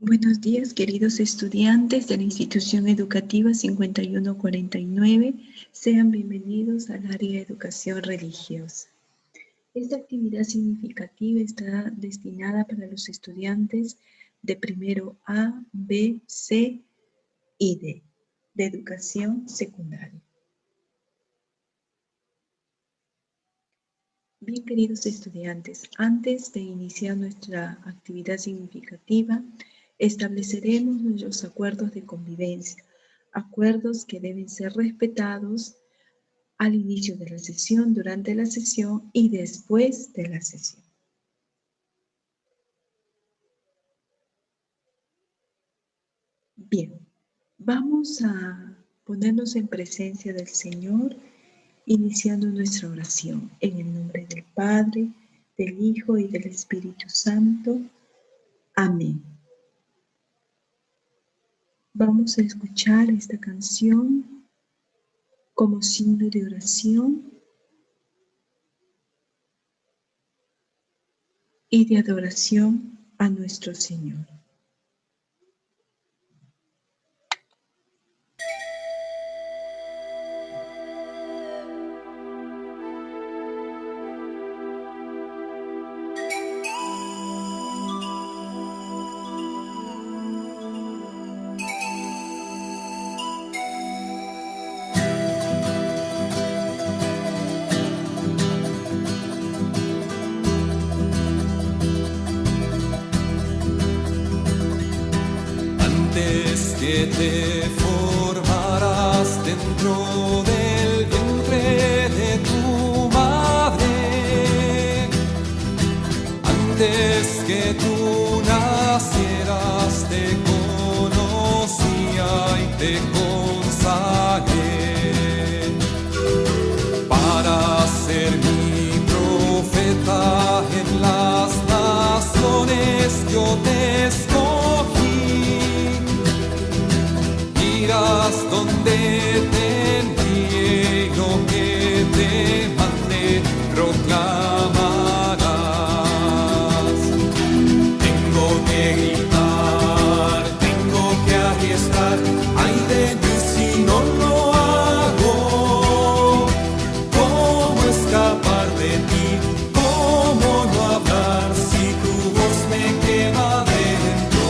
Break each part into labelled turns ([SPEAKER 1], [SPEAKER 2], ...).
[SPEAKER 1] Buenos días, queridos estudiantes de la Institución Educativa 5149. Sean bienvenidos al área de Educación Religiosa. Esta actividad significativa está destinada para los estudiantes de primero A, B, C y D, de educación secundaria. Bien, queridos estudiantes, antes de iniciar nuestra actividad significativa, estableceremos nuestros acuerdos de convivencia, acuerdos que deben ser respetados al inicio de la sesión, durante la sesión y después de la sesión. Bien, vamos a ponernos en presencia del Señor, iniciando nuestra oración en el nombre del Padre, del Hijo y del Espíritu Santo. Amén. Vamos a escuchar esta canción como signo de oración y de adoración a nuestro Señor.
[SPEAKER 2] Antes que te formarás dentro del vientre de tu madre, antes que tú nacieras te conocía y te consagré para ser mi profeta en las naciones. Yo te escogí. Irás donde te envíe, lo que te mande proclamarás. Tengo que gritar, tengo que arriesgar, ay de mí si no lo hago. ¿Cómo escapar de ti? ¿Cómo no hablar si tu voz me quema dentro?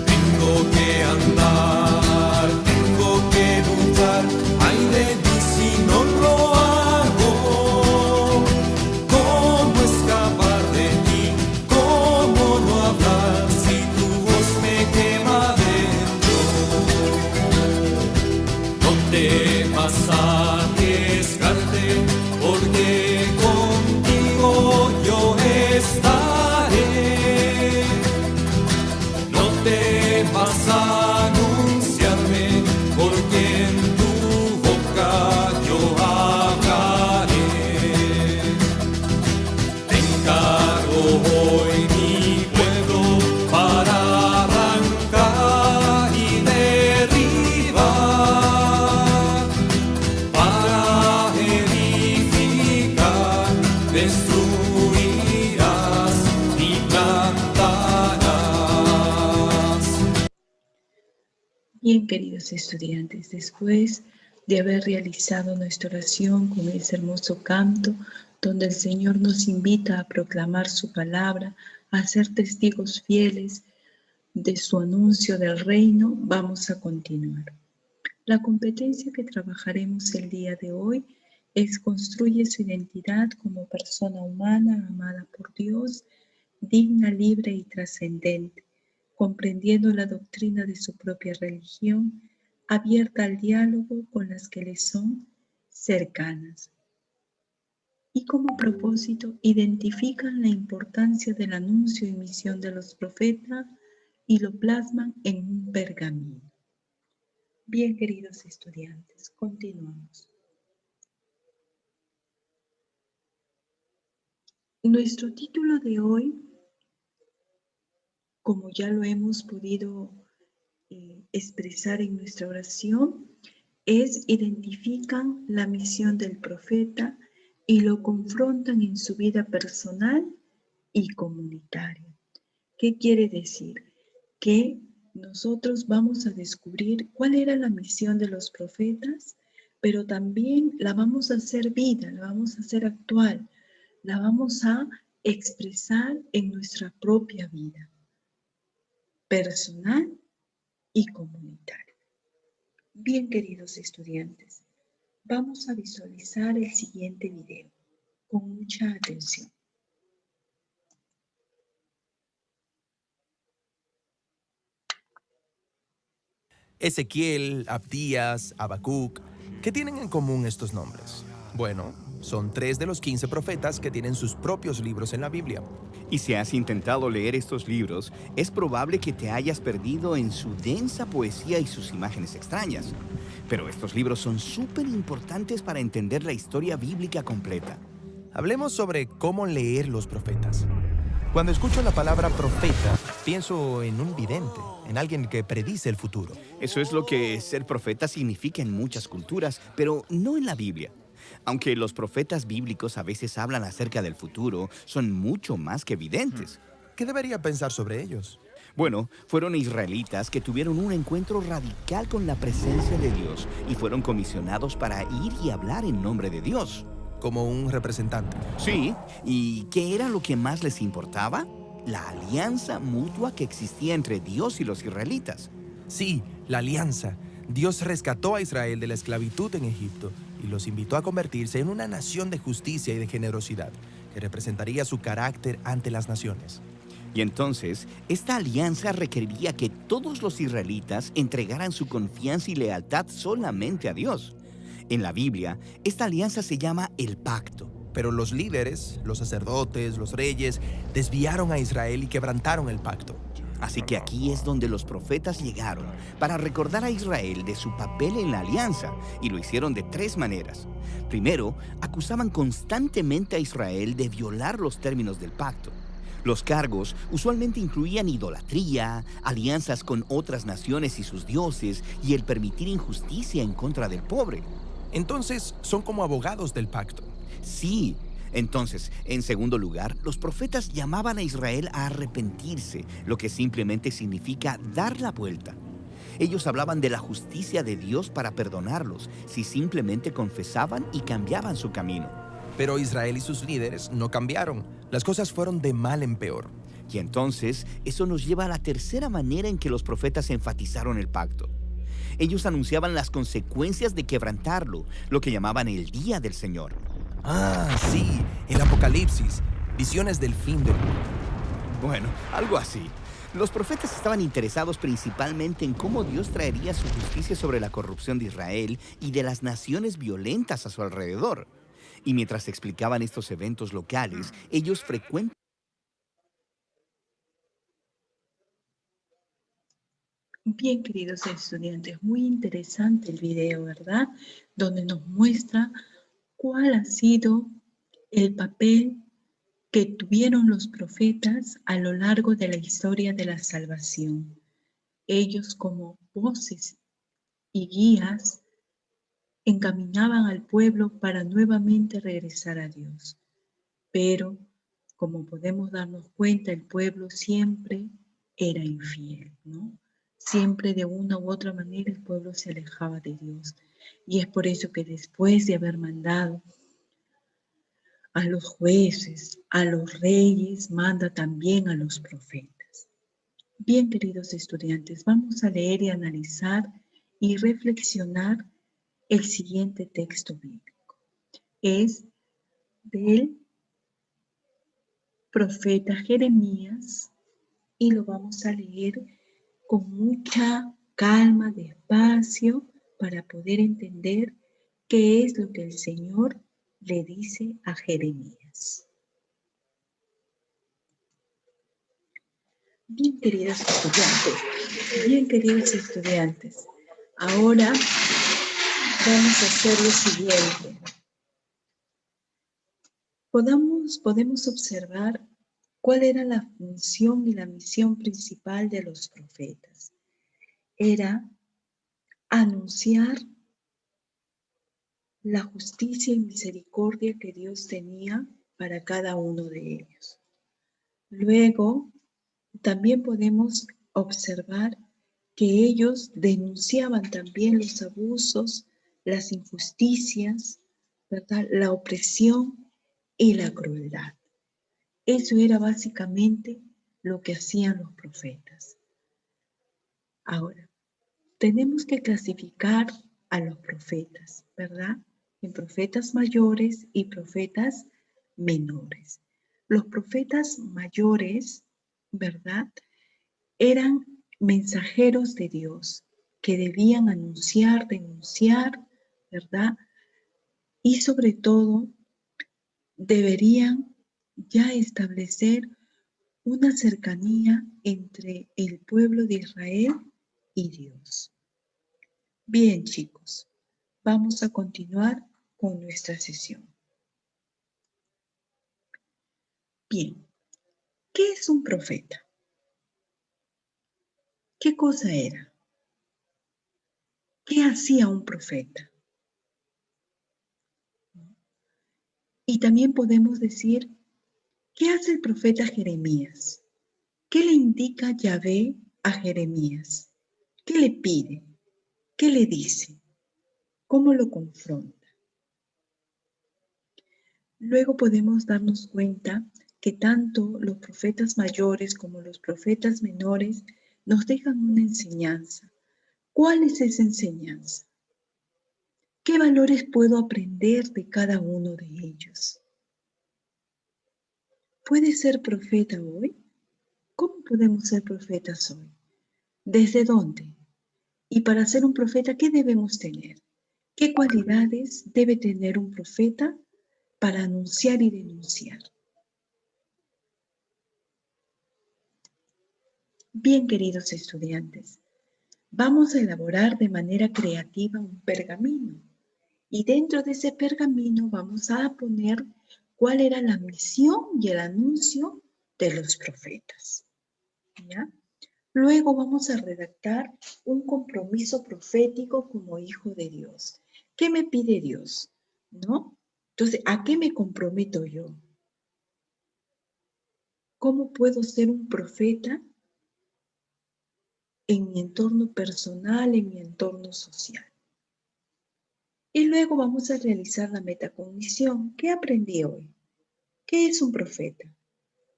[SPEAKER 2] Tengo que andar, tengo que luchar, ay de mí si no lo hago. ¿Cómo escapar de ti? ¿Cómo no hablar si tu voz me quema dentro? No temas arriesgarte, porque contigo yo estaré. No temas anunciarme, porque en tu boca yo hablaré. Te encargo hoy mi pueblo para arrancar y derribar, para edificar, destruirás y plantarás.
[SPEAKER 1] Bien, queridos estudiantes, después de haber realizado nuestra oración con ese hermoso canto, donde el Señor nos invita a proclamar su palabra, a ser testigos fieles de su anuncio del reino, vamos a continuar. La competencia que trabajaremos el día de hoy es construye su identidad como persona humana amada por Dios, digna, libre y trascendente, comprendiendo la doctrina de su propia religión, abierta al diálogo con las que le son cercanas. Y como propósito, identifican la importancia del anuncio y misión de los profetas y lo plasman en un pergamino. Bien, queridos estudiantes, continuamos. Nuestro título de hoy, como ya lo hemos podido expresar en nuestra oración, es identifican la misión del profeta y lo confrontan en su vida personal y comunitaria. ¿Qué quiere decir? Que nosotros vamos a descubrir cuál era la misión de los profetas, pero también la vamos a hacer vida, la vamos a hacer actual, la vamos a expresar en nuestra propia vida, personal y comunitaria. Bien, queridos estudiantes, vamos a visualizar el siguiente video con mucha atención.
[SPEAKER 3] Ezequiel, Abdías, Habacuc. ¿Qué tienen en común estos nombres? Bueno, son 3 de los 15 profetas que tienen sus propios libros en la Biblia.
[SPEAKER 4] Y si has intentado leer estos libros, es probable que te hayas perdido en su densa poesía y sus imágenes extrañas. Pero estos libros son súper importantes para entender la historia bíblica completa.
[SPEAKER 3] Hablemos sobre cómo leer los profetas. Cuando escucho la palabra profeta, pienso en un vidente, en alguien que predice el futuro.
[SPEAKER 4] Eso es lo que ser profeta significa en muchas culturas, pero no en la Biblia. Aunque los profetas bíblicos a veces hablan acerca del futuro, son mucho más que videntes.
[SPEAKER 3] ¿Qué debería pensar sobre ellos?
[SPEAKER 4] Bueno, fueron israelitas que tuvieron un encuentro radical con la presencia de Dios y fueron comisionados para ir y hablar en nombre de Dios.
[SPEAKER 3] Como un representante.
[SPEAKER 4] Sí, ¿y qué era lo que más les importaba? La alianza mutua que existía entre Dios y los israelitas.
[SPEAKER 3] Sí, la alianza. Dios rescató a Israel de la esclavitud en Egipto y los invitó a convertirse en una nación de justicia y de generosidad, que representaría su carácter ante las naciones.
[SPEAKER 4] Y entonces, esta alianza requeriría que todos los israelitas entregaran su confianza y lealtad solamente a Dios. En la Biblia, esta alianza se llama el pacto.
[SPEAKER 3] Pero los líderes, los sacerdotes, los reyes, desviaron a Israel y quebrantaron el pacto.
[SPEAKER 4] Así que aquí es donde los profetas llegaron para recordar a Israel de su papel en la alianza, y lo hicieron de 3 maneras. Primero, acusaban constantemente a Israel de violar los términos del pacto. Los cargos usualmente incluían idolatría, alianzas con otras naciones y sus dioses, y el permitir injusticia en contra del pobre.
[SPEAKER 3] Entonces, son como abogados del pacto.
[SPEAKER 4] Sí. Entonces, en segundo lugar, los profetas llamaban a Israel a arrepentirse, lo que simplemente significa dar la vuelta. Ellos hablaban de la justicia de Dios para perdonarlos si simplemente confesaban y cambiaban su camino.
[SPEAKER 3] Pero Israel y sus líderes no cambiaron. Las cosas fueron de mal en peor.
[SPEAKER 4] Y entonces, eso nos lleva a la tercera manera en que los profetas enfatizaron el pacto. Ellos anunciaban las consecuencias de quebrantarlo, lo que llamaban el día del Señor.
[SPEAKER 3] Ah, sí, el Apocalipsis, visiones del fin del mundo.
[SPEAKER 4] Bueno, algo así. Los profetas estaban interesados principalmente en cómo Dios traería su justicia sobre la corrupción de Israel y de las naciones violentas a su alrededor. Y mientras explicaban estos eventos locales, ellos frecuentemente...
[SPEAKER 1] Bien, queridos estudiantes, muy interesante el video, ¿verdad? Donde nos muestra cuál ha sido el papel que tuvieron los profetas a lo largo de la historia de la salvación. Ellos, como voces y guías, encaminaban al pueblo para nuevamente regresar a Dios. Pero, como podemos darnos cuenta, el pueblo siempre era infiel, ¿no? Siempre de una u otra manera el pueblo se alejaba de Dios. Y es por eso que después de haber mandado a los jueces, a los reyes, manda también a los profetas. Bien, queridos estudiantes, vamos a leer y analizar y reflexionar el siguiente texto bíblico. Es del profeta Jeremías y lo vamos a leer con mucha calma, despacio, para poder entender qué es lo que el Señor le dice a Jeremías. Bien, queridos estudiantes, ahora vamos a hacer lo siguiente. Podemos observar cuál era la función y la misión principal de los profetas. Era anunciar la justicia y misericordia que Dios tenía para cada uno de ellos. Luego también podemos observar que ellos denunciaban también los abusos, las injusticias, ¿verdad? La opresión y la crueldad. Eso era básicamente lo que hacían los profetas. Ahora, tenemos que clasificar a los profetas, ¿verdad? En profetas mayores y profetas menores. Los profetas mayores, ¿verdad? Eran mensajeros de Dios que debían anunciar, denunciar, ¿verdad? Y sobre todo, deberían ya establecer una cercanía entre el pueblo de Israel y Dios. Bien, chicos, vamos a continuar con nuestra sesión. Bien, ¿qué es un profeta? ¿Qué cosa era? ¿Qué hacía un profeta? Y también podemos decir, ¿qué hace el profeta Jeremías? ¿Qué le indica Yahvé a Jeremías? ¿Qué le pide? ¿Qué le dice? ¿Cómo lo confronta? Luego podemos darnos cuenta que tanto los profetas mayores como los profetas menores nos dejan una enseñanza. ¿Cuál es esa enseñanza? ¿Qué valores puedo aprender de cada uno de ellos? ¿Puedes ser profeta hoy? ¿Cómo podemos ser profetas hoy? ¿Desde dónde? Y para ser un profeta, ¿qué debemos tener? ¿Qué cualidades debe tener un profeta para anunciar y denunciar? Bien, queridos estudiantes, vamos a elaborar de manera creativa un pergamino. Y dentro de ese pergamino vamos a poner cuál era la misión y el anuncio de los profetas. ¿Ya? Luego vamos a redactar un compromiso profético como hijo de Dios. ¿Qué me pide Dios? ¿No? Entonces, ¿a qué me comprometo yo? ¿Cómo puedo ser un profeta en mi entorno personal, en mi entorno social? Y luego vamos a realizar la metacognición. ¿Qué aprendí hoy? ¿Qué es un profeta?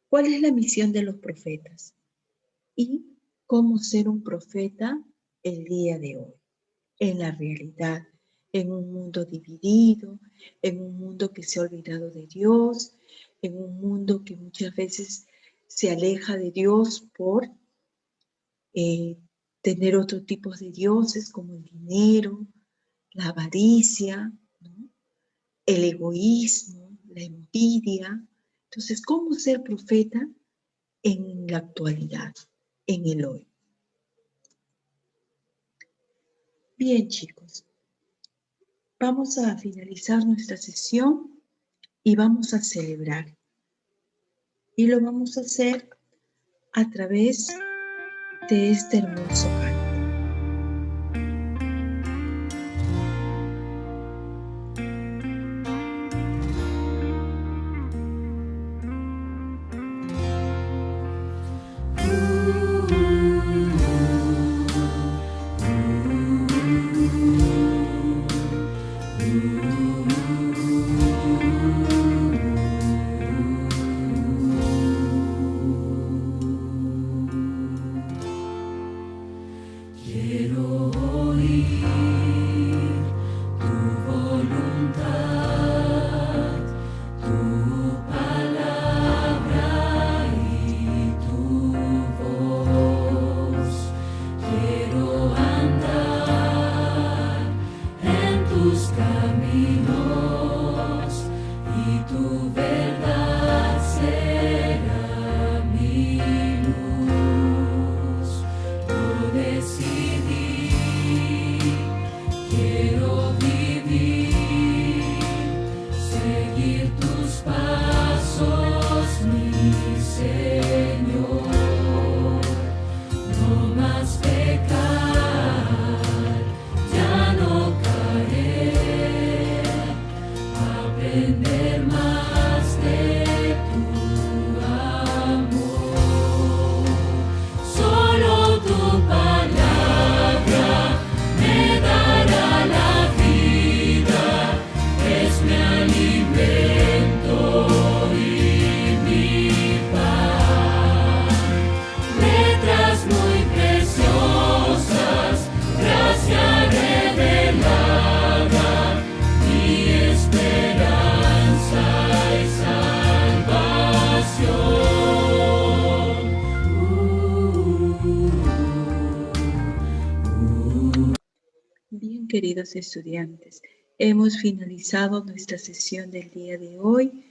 [SPEAKER 1] ¿Cuál es la misión de los profetas? Y cómo ser un profeta el día de hoy, en la realidad, en un mundo dividido, en un mundo que se ha olvidado de Dios, en un mundo que muchas veces se aleja de Dios por tener otro tipo de dioses como el dinero, la avaricia, ¿no? El egoísmo, la envidia. Entonces, ¿cómo ser profeta en la actualidad, en el hoy? Bien, chicos, vamos a finalizar nuestra sesión y vamos a celebrar. Y lo vamos a hacer a través de este hermoso canto. queridos estudiantes, hemos finalizado nuestra sesión del día de hoy.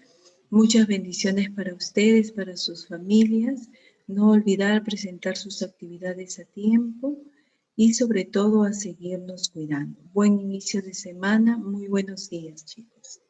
[SPEAKER 1] Muchas bendiciones para ustedes, para sus familias. No olvidar presentar sus actividades a tiempo y sobre todo a seguirnos cuidando. Buen inicio de semana. Muy buenos días, chicos.